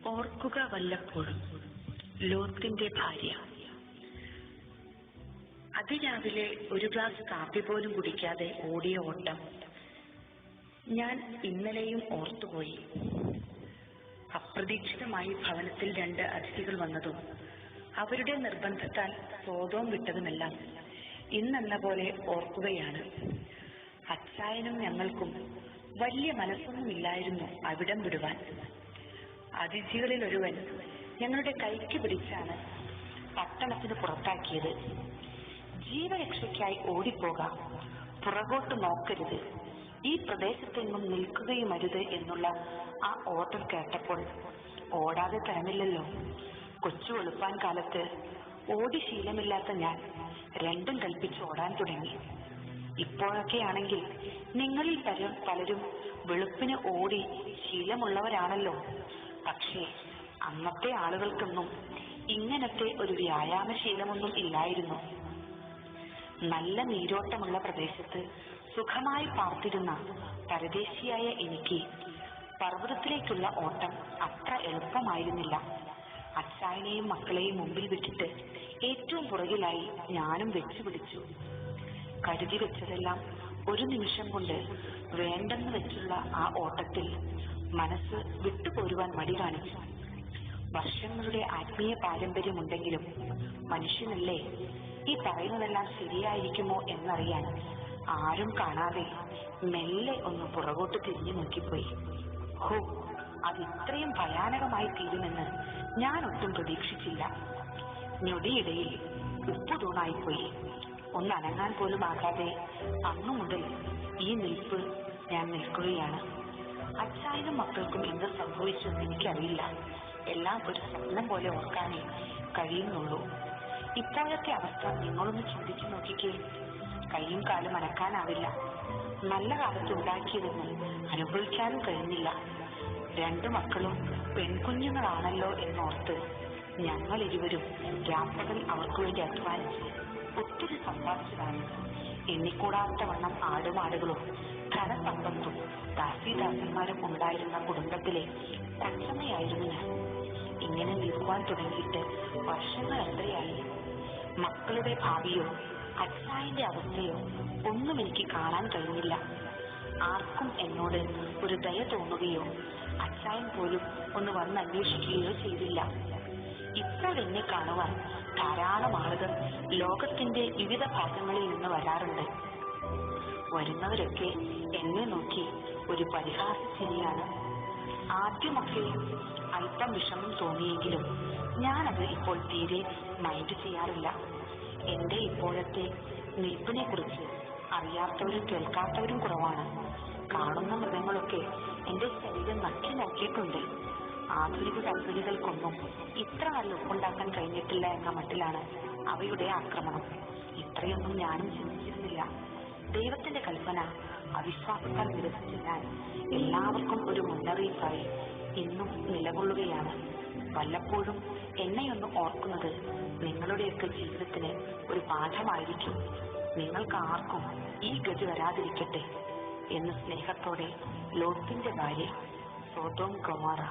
ഓർക്കുക വല്ലപ്പോഴും ലോത്തിന്റെ ഭാര്യ. അതിരാവിലെ ഒരു ഗ്ലാസ് കാപ്പി പോലും കുടിക്കാതെ ഓടിയ ഓട്ടം ഞാൻ ഇന്നലെയും ഓർത്തുപോയി. അപ്രതീക്ഷിതമായി ഭവനത്തിൽ 2 അതിഥികൾ വന്നതും അവരുടെ നിർബന്ധത്താൽ സ്വതം വിട്ടതുമെല്ലാം ഇന്നെന്ന പോലെ ഓർക്കുകയാണ്. അച്ചായനും ഞങ്ങൾക്കും വലിയ മനസ്സൊന്നുമില്ലായിരുന്നു അവിടം വിടുവാൻ. അതിഥികളിൽ ഒരുവൻ ഞങ്ങളുടെ കൈക്ക് പിടിച്ചാണ് പട്ടണത്തിന് പുറത്താക്കിയത്. ജീവരക്ഷയ്ക്കായി ഓടിപ്പോകാം, പുറകോട്ട് നോക്കരുത്, ഈ പ്രദേശത്തെങ്ങും നിൽക്കുകയുമരുത് എന്നുള്ള ആ ഓർഡർ കേട്ടപ്പോൾ ഓടാതെ തരമില്ലല്ലോ. കൊച്ചു വെളുപ്പാൻ കാലത്ത് ഓടി ശീലമില്ലാത്ത ഞാൻ രണ്ടും കൽപ്പിച്ച് ഓടാൻ തുടങ്ങി. ഇപ്പോഴൊക്കെയാണെങ്കിൽ നിങ്ങളിൽ പലരും വെളുപ്പിന് ഓടി ശീലമുള്ളവരാണല്ലോ. പക്ഷേ അന്നത്തെ ആളുകൾക്കൊന്നും ഇങ്ങനത്തെ ഒരു വ്യായാമശീലമൊന്നും ഇല്ലായിരുന്നു. നല്ല നീരോട്ടമുള്ള പ്രദേശത്ത് സുഖമായി പാർത്തിരുന്ന പരദേശിയായ എനിക്ക് പർവ്വതത്തിലേക്കുള്ള ഓട്ടം അത്ര എളുപ്പമായിരുന്നില്ല. അച്ചായനെയും മക്കളെയും മുമ്പിൽ വിട്ടിട്ട് ഏറ്റവും പുറകിലായി ഞാനും വെച്ചുപിടിച്ചു. കരുതി വെച്ചതെല്ലാം ഒരു നിമിഷം കൊണ്ട് വേണ്ടെന്ന് വെച്ചുള്ള ആ ഓട്ടത്തിൽ മനസ്സ് വിട്ടുപോരുവാൻ മടി കാണിച്ചു. വർഷങ്ങളുടെ ആത്മീയ പാരമ്പര്യമുണ്ടെങ്കിലും മനുഷ്യനല്ലേ, ഈ പറയുന്നതെല്ലാം ശരിയായിരിക്കുമോ എന്നറിയാൻ ആരും കാണാതെ മെല്ലെ ഒന്ന് പുറകോട്ട് തിരിഞ്ഞു നോക്കിപ്പോയി. ഹോ, അത് ഇത്രയും ഭയാനകമായി തീരുമെന്ന് ഞാൻ ഒട്ടും പ്രതീക്ഷിച്ചില്ല. ഞൊടിയിടയിൽ ഉപ്പുതൂണായിപ്പോയി. ഒന്ന് അനങ്ങാൻ പോലും ആകാതെ അന്നു മുതൽ ഈ നിൽപ്പ് ഞാൻ നിൽക്കുകയാണ്. അച്ചായനും മക്കൾക്കും എന്ത് സംഭവിച്ചെന്ന് എനിക്കറിയില്ല. എല്ലാം ഒരു സ്വപ്നം പോലെ ഓർക്കാനേ കഴിയുന്നുള്ളൂ. ഇപ്പോഴത്തെ അവസ്ഥ നിങ്ങളൊന്ന് ചിന്തിച്ചു നോക്കിക്കേ. കൈയും കാലും അനക്കാനാവില്ല. നല്ല കാലത്ത് ഉണ്ടാക്കിയതൊന്നും അനുഭവിക്കാനും കഴിഞ്ഞില്ല. 2 മക്കളും പെൺകുഞ്ഞുങ്ങളാണല്ലോ എന്നോർത്ത് ഞങ്ങൾ ഇരുവരും രാപ്പകൽ അവർക്ക് വേണ്ടി അധ്വാനിച്ച് ഒത്തിരി സമ്പാദിച്ചതാണ്. എണ്ണിക്കൂടാത്ത വണ്ണം ആടുമാടുകളും ധനസമ്പത്തും ദാസീദാസന്മാരും ഉണ്ടായിരുന്ന കുടുംബത്തിലെ കൊച്ചമ്മയായിരുന്നു ഞാൻ. ഇങ്ങനെ നിൽക്കുവാൻ തുടങ്ങിയിട്ട് വർഷങ്ങൾ എത്രയായി. മക്കളുടെ ഭാവിയോ അച്ചായന്റെ അവസ്ഥയോ ഒന്നും എനിക്ക് കാണാൻ കഴിഞ്ഞില്ല. ആർക്കും എന്നോട് ഒരു ദയ തോന്നുകയോ അച്ചായൻ പോലും ഒന്ന് വന്ന് അന്വേഷിക്കുകയോ ചെയ്തില്ല. ഇപ്പോൾ എന്നെ കാണുവാൻ ധാരാളം ആളുകൾ ലോകത്തിന്റെ വിവിധ ഭാഗങ്ങളിൽ നിന്ന് വരാറുണ്ട്. വരുന്നവരൊക്കെ എന്നെ നോക്കി ഒരു പരിഹാസച്ചിരിയാണ്. ആദ്യമൊക്കെ അല്പം വിഷമം തോന്നിയെങ്കിലും ഞാനത് ഇപ്പോൾ തീരെ മൈൻഡ് ചെയ്യാറില്ല. എന്റെ ഇപ്പോഴത്തെ നിൽപ്പിനെ കുറിച്ച് അറിയാത്തവരും കേൾക്കാത്തവരും കുറവാണ്. കാണുന്ന മൃഗങ്ങളൊക്കെ എന്റെ ശരീരം നക്കി നോക്കിയിട്ടുണ്ട്. ആധുനിക കൽപ്പനികൾക്കൊന്നും ഇത്ര നല്ല ഉപ്പുണ്ടാക്കാൻ കഴിഞ്ഞിട്ടില്ല എന്ന മട്ടിലാണ് അവയുടെ ആക്രമണം. ഇത്രയൊന്നും ഞാനും ചിന്തിച്ചിരുന്നില്ല. ദൈവത്തിന്റെ കൽപ്പന അവിശ്വാസത്താൽ നിരസിച്ച ഞാൻ എല്ലാവർക്കും ഒരു മുന്നറിയിപ്പായി ഇന്നും നിലകൊള്ളുകയാണ്. വല്ലപ്പോഴും എന്നെയൊന്ന് ഓർക്കുന്നത് നിങ്ങളുടെയൊക്കെ ജീവിതത്തിന് ഒരു പാഠമായിരിക്കും. നിങ്ങൾക്ക് ആർക്കും ഈ ഗതി വരാതിരിക്കട്ടെ എന്ന് സ്നേഹത്തോടെ ലോത്തിന്റെ ഭാര്യ സോദോം ഗൊമോറ.